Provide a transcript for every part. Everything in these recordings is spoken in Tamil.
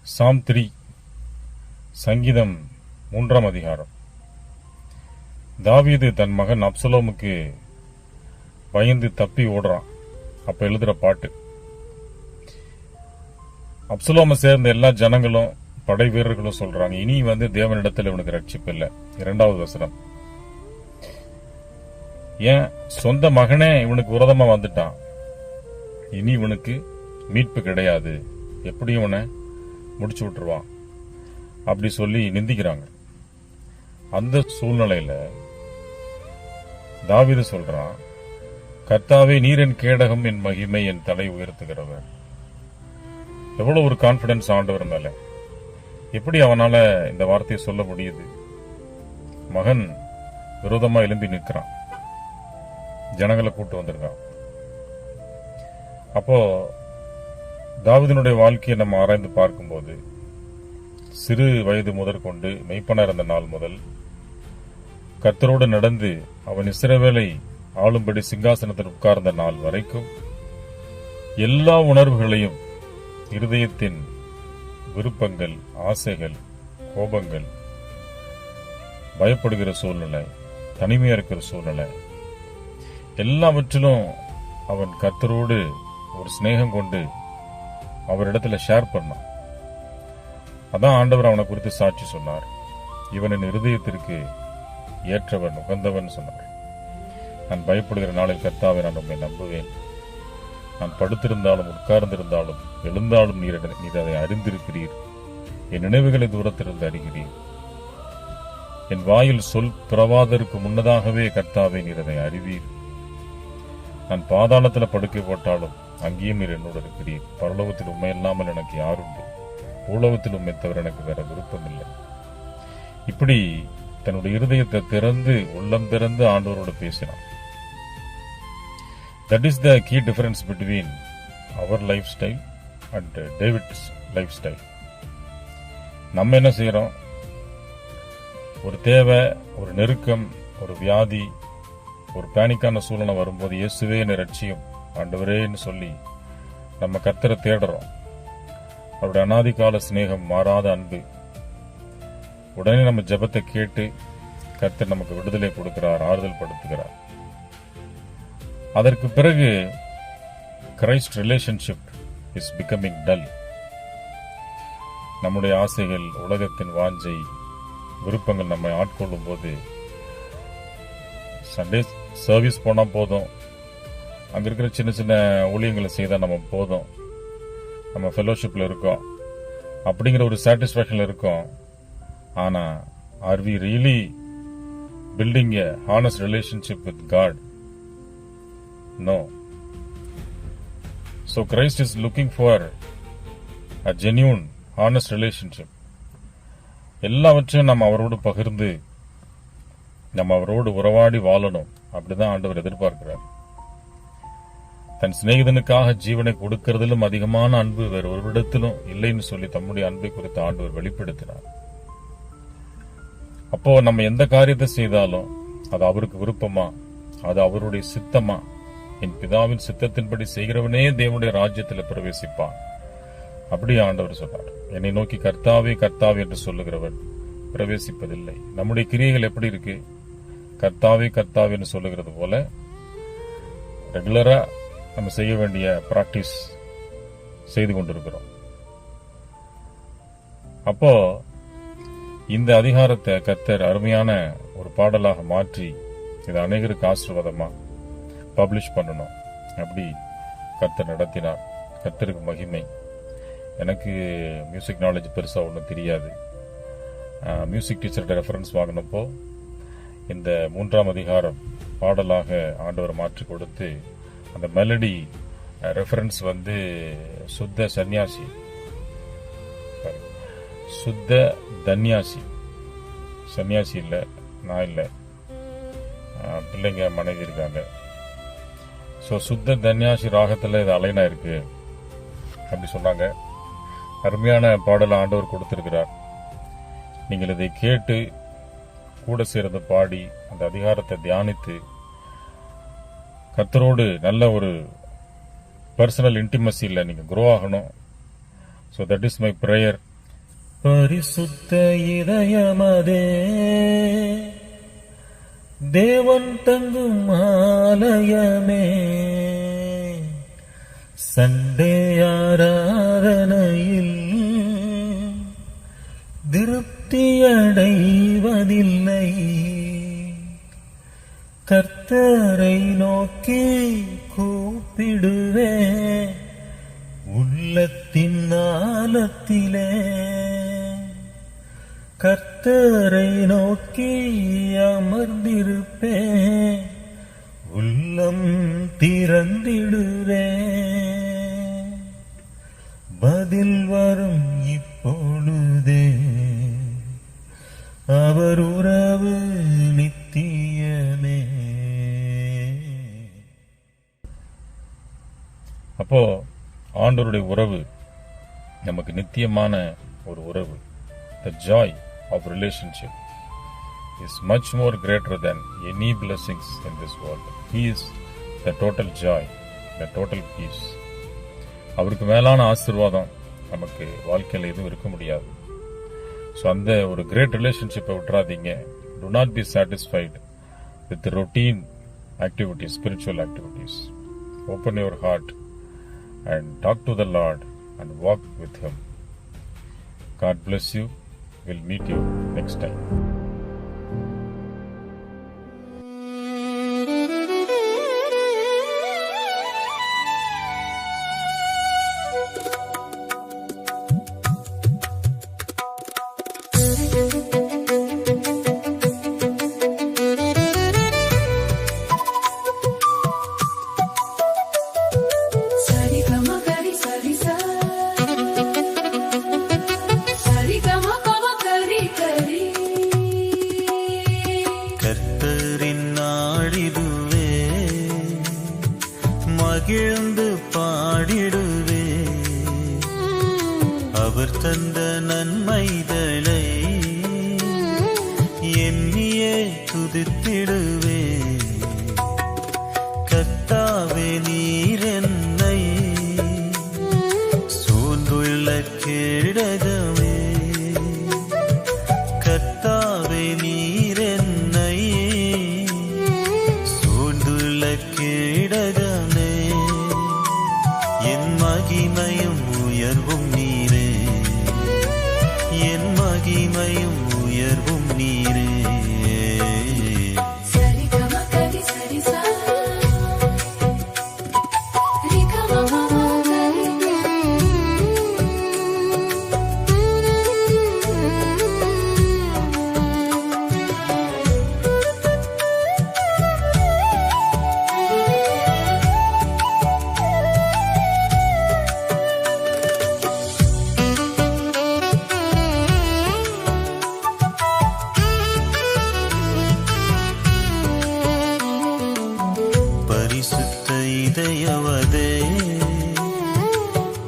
சாம் 3, சங்கீதம் 3ஆம் அதிகாரம். தாவீது தன் மகன் அப்சலோமுக்கு பயந்து தப்பி ஓடுறான். அப்ப எழுதுற பாட்டு. அப்சலோமை சேர்ந்த எல்லா ஜனங்களும் படை வீரர்களும் சொல்றாங்க, இனி தேவனிடத்தில் இவனுக்கு ரட்சிப்பு இல்லை. 2வது வசனம். ஏன் சொந்த மகனே இவனுக்கு விரோதமா வந்துட்டான், இனி இவனுக்கு மீட்பு கிடையாது, எப்படி இவனை முடிச்சு விட்டுருவான் அப்படி சொல்லி நிந்திக்கிறாங்க. அந்த சூழ்நிலையில தாவீது சொல்றான், கர்த்தாவே நீர் என் கேடகம், என் மகிமை, என் தலை உயர்த்துகிறவர். எவ்வளவு ஒரு கான்பிடன்ஸ் ஆண்டவர் மேல. எப்படி அவனால இந்த வார்த்தையை சொல்ல முடியுது? மகன் விரோதமா எழும்பி நிற்கிறான், ஜனங்களை கூட்டு வந்திருக்கான். அப்போ தாவீதினுடைய வாழ்க்கையை நம்ம ஆராய்ந்து பார்க்கும்போது, சிறு வயது முதற்கொண்டு மெய்ப்பனா இருந்த நாள் முதல் கர்த்தரோடு நடந்து அவன் இஸ்ரவேலை ஆளும்படி சிங்காசனத்தில் உட்கார்ந்த நாள் வரைக்கும் எல்லா உணர்வுகளையும், இருதயத்தின் விருப்பங்கள், ஆசைகள், கோபங்கள், பயப்படுகிற சூழ்நிலை, தனிமையா இருக்கிற சூழ்நிலை, எல்லாவற்றிலும் அவன் கர்த்தரோடு ஒரு சிநேகம் கொண்டு அவரிடத்துல ஷேர் பண்ணான். அதான் ஆண்டவர் அவனை குறித்து சாட்சி சொன்னார், இவன் என் இருதயத்திற்கு ஏற்றவன், உகந்தவன் சொன்னார். நான் பயப்படுகிற நாளில் கர்த்தாவே நான் உம்மை நம்புவேன். நான் படுத்திருந்தாலும் உட்கார்ந்திருந்தாலும் எழுந்தாலும் நீர் அதை அறிந்திருக்கிறீர். என் நினைவுகளை தூரத்திலிருந்து அறிகிறீர். என் வாயில் சொல் பிறவாதற்கு முன்னதாகவே கர்த்தாவே நீர் அதை அறிவீர். நான் பாதாளத்தில் படுக்கை போட்டாலும் அங்கேயும் நீர் என்னோடு இருக்கிறீர். பரலோகத்தில் உண்மை இல்லாமல் எனக்கு யாருண்டு, பூலோகத்தில் உண்மை தவிர எனக்கு வேற விருப்பம் இல்லை. இப்படி தன்னுடைய இருதயத்தை திறந்து, உள்ளம் திறந்து ஆண்டவரோடு பேசினான். That is the key difference between our lifestyle and David's lifestyle. நம்ம என்ன செய்யறோம்? ஒரு தேவை, ஒரு நெருக்கம், ஒரு வியாதி, ஒரு பேனிக்கான சூழ்நிலை வரும்போது இயேசுவே என்னை ரட்சியும் ஆண்டவரேன்னு சொல்லி நம்ம கர்த்தரை தேடுறோம். அவருடைய அநாதிகால சிநேகம், மாறாத அன்பு. உடனே நம்ம ஜெபத்தை கேட்டு கர்த்தர் நமக்கு விடுதலை கொடுக்கிறார், ஆறுதல் படுத்துகிறார். அதற்கு பிறகு Christ relationship is becoming dull. நம்முடைய ஆசைகள், உலகத்தின் வாஞ்சை, விருப்பங்கள் நம்மை ஆட்கொள்ளும் போது, சண்டே சர்வீஸ் போனா போதும், அங்க இருக்கிற சின்ன சின்ன ஊழியங்களை செய்தா நம்ம போதும், நம்ம ஃபெலோஷிப்ல இருக்கோம் அப்படிங்கிற ஒரு சாட்டிஸ்பாக்சன்ல இருக்கோம். ஆனா are we really building a honest relationship with God? No. So Christ is looking for a genuine, honest relationship. எல்லாவற்றையும் நம்ம அவரோடு பகிர்ந்து, நம்ம அவரோடு உறவாடி வாழணும். அப்படிதான் ஆண்டவர் எதிர்பார்க்கிறார். தன் சிநேகிதனுக்காக ஜீவனை கொடுக்கிறதிலும் அதிகமான அன்பு வேறு ஒரு இடத்திலும் இல்லைன்னு சொல்லி தம்முடைய அன்பை குறித்து ஆண்டவர் வெளிப்படுத்தினார். அப்போ நம்ம எந்த காரியத்தை செய்தாலும் அது அவருக்கு விருப்பமா, அது அவருடைய சித்தமா? என் பிதாவின் சித்தத்தின்படி செய்கிறவனே தேவனுடைய ராஜ்யத்தில் பிரவேசிப்பான். அப்படி ஆண்டவர் சொன்னார். என்னை நோக்கி கர்த்தாவே கர்த்தாவே என்று சொல்லுகிறவன் பிரவேசிப்பதில்லை. நம்முடைய கிரியைகள் எப்படி இருக்கு? கர்த்தாவே கர்த்தாவே என்று சொல்லுகிறது போல ரெகுலரா நம்ம செய்ய வேண்டிய பிராக்டிஸ் செய்து கொண்டிருக்கிறோம். அப்போ இந்த அதிகாரத்தை கர்த்தர் அருமையான ஒரு பாடலாக மாற்றி இதை அநேகருக்கு ஆசீர்வாதமா பப்ளிஷ் பண்ணணும். அப்படி கர்த்தர் நடத்தினார். கர்த்தருக்கு மகிமை. எனக்கு மியூசிக் நாலேஜ் பெருசா ஒன்றும் தெரியாது. மியூசிக் டீச்சர்கிட்ட ரெஃபரன்ஸ் வாங்கினப்போ இந்த 3ஆம் அதிகாரம் பாடலாக ஆண்டவர் மாற்றி கொடுத்து, அந்த மெலடி ரெஃபரன்ஸ் சுத்த சன்னியாசி, சுத்த தன்யாசி, சன்னியாசி இல்ல, நான் இல்ல, பிள்ளைங்க மனைவி இருக்காங்க. ஸோ சுத்த தன்யாசி ராகத்தில் இது அலைனா இருக்கு அப்படி சொன்னாங்க. அருமையான பாடலை ஆண்டவர் கொடுத்திருக்கிறார். நீங்கள் இதை கேட்டு கூட சேர்ந்து பாடி அந்த அதிகாரத்தை தியானித்து கர்த்தரோடு நல்ல ஒரு பர்சனல் இன்டிமசியில் நீங்க க்ரோ ஆகணும். So that is my prayer. பரிசுத்த இதயமதே தேவன் தங்கும் ஆலயமே, சண்டே ஆராதனையில் திருப்தியடைவதில்லை. கர்த்தரை நோக்கி கூப்பிடுவே உள்ளத்தின் ஆழத்திலே. கர்த்தரை நோக்கி அமர்ந்திருப்பே உள்ளம் திறந்திடுவே. பதில் வரும் இப்பொழுதே அவர் உறவு நித்தியமே. அப்போ ஆண்டவருடைய உறவு நமக்கு நித்தியமான ஒரு உறவு. The joy of relationship is much more greater than any blessings in this world. He is the total joy, the total peace. அவருக்கு மேலான ஆசீர்வாதம் நமக்கு வாழ்க்கையில் எதுவும் இருக்க முடியாது. ஸோ அந்த ஒரு கிரேட் ரிலேஷன்ஷிப்பை விட்டுறாதீங்க. Do not be satisfied with the routine activities, spiritual activities. Open your heart and talk to the Lord and walk with Him. God bless you. We'll meet you next time. மகிழ்ந்து பாடிடுவே அவர் தந்த நன்மைகளை எண்ணியே துதித்திடுவே. கர்த்தாவே நீர் என்னை சூழ்ந்துள்ள கேடகமே. கர்த்தாவே நீர் என்னை சூழ்ந்துள்ள கேடகமே. என் மகிமையும் உயர்வும் நீரே, என் மகிமையும் உயர்வும் நீரே. இதயவதே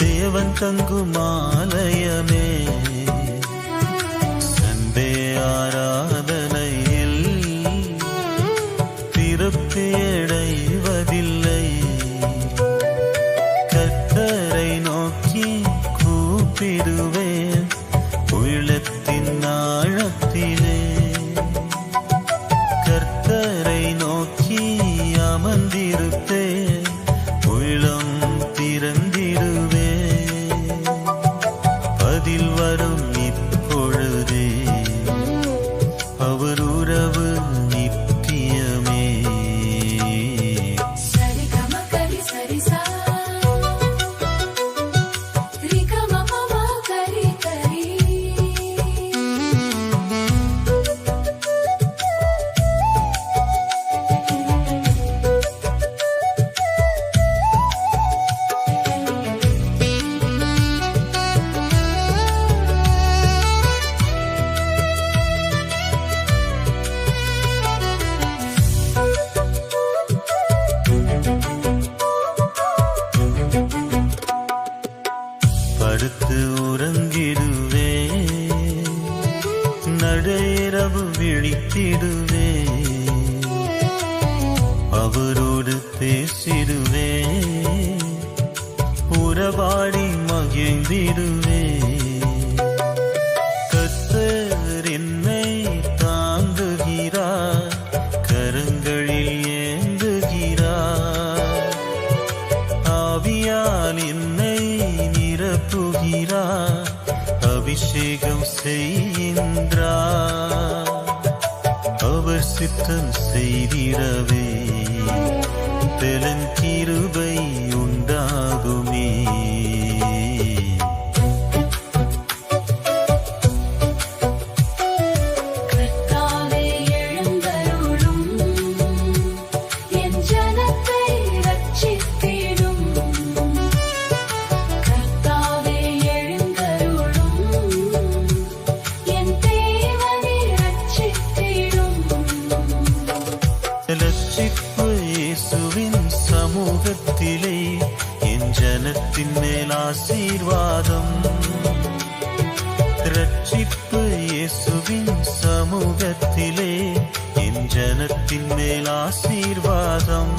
தேவன் தங்கும் ஆலயமே, சண்டே ஆராதனையில் திருப்தியடைவதில்லை. கர்த்தரை நோக்கி கூப்பிடுவேன் உள்ளத்தின் ஆழத்திலே. கர்த்தரை நோக்கி அமர்ந்திருப்பேன் உள்ளம் திறந்திடுவே. பதில் வரும் இப்பொழுதே அவர் உறவு நித்தியமே. படுத்து உறங்கிடுவே, நடையிரவு விழித்திடுவே, அவரோடு பேசிடுவே, உறவாடி மகிழ்ந்திடுவே. அபிஷேகம் செய்கின்றார். அவர் சித்தம் செய்திடவே பெலன் கிருபை உண்டாகுமே. கர்த்தாவே எழுந்தருளும், என் ஜனத்தை ரட்சித்திடும். கர்த்தாவே எழுந்தருளும், என் தேவனை ரட்சித்திடும். ரட்சிப்பு இயேசுவின் சமூகத்திலே என் ஜனத்தின் மேல் ஆசீர்வாதம். ரட்சிப்பு இயேசுவின் சமூகத்திலே என் ஜனத்தின் மேல் ஆசீர்வாதம்.